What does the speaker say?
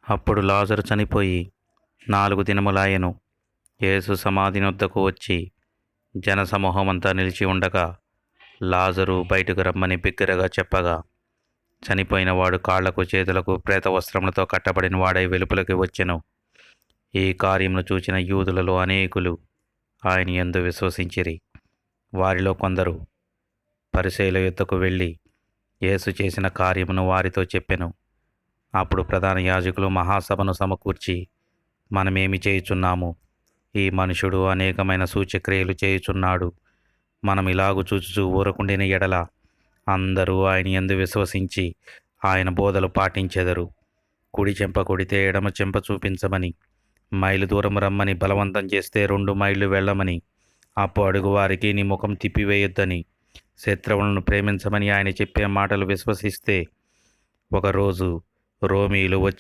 అప్పుడు లాజరు చనిపోయి 4 దినములాయెను. యేసు సమాధి నొద్దకు వచ్చి జనసమూహమంతా నిలిచి ఉండగా లాజరు బయటకు రమ్మని బిగ్గరగా చెప్పగా, చనిపోయిన వాడు కాళ్లకు చేతులకు ప్రేత వస్త్రములతో కట్టబడిన వాడై వెలుపలికి వచ్చెను. ఈ కార్యమును చూచిన యూదులలో అనేకులు ఆయన యందు విశ్వసించిరి. వారిలో కొందరు పరిసయ్యుల యొద్దకు వెళ్ళి యేసు చేసిన కార్యమును వారితో చెప్పెను. అప్పుడు ప్రధాన యాజకులు మహాసభను సమకూర్చి, మనమేమి చేయుచున్నాము? ఈ మనుషుడు అనేకమైన సూచక్రియలు చేయుచున్నాడు. మనం ఇలాగు చూచుచూ ఊరకుండిన ఎడల అందరూ ఆయన యందు విశ్వసించి ఆయన బోధలు పాటించెదరు. కుడి చెంప కొడితే ఎడమ చెంప చూపించమని, మైలు దూరం రమ్మని బలవంతం చేస్తే 2 మైళ్ళు వెళ్ళమని, అప్పు అడుగు వారికి నీ ముఖం తిప్పివేయొద్దని, శత్రువులను ప్రేమించమని ఆయన చెప్పే మాటలు విశ్వసిస్తే ఒకరోజు రోమీయులు వచ్చి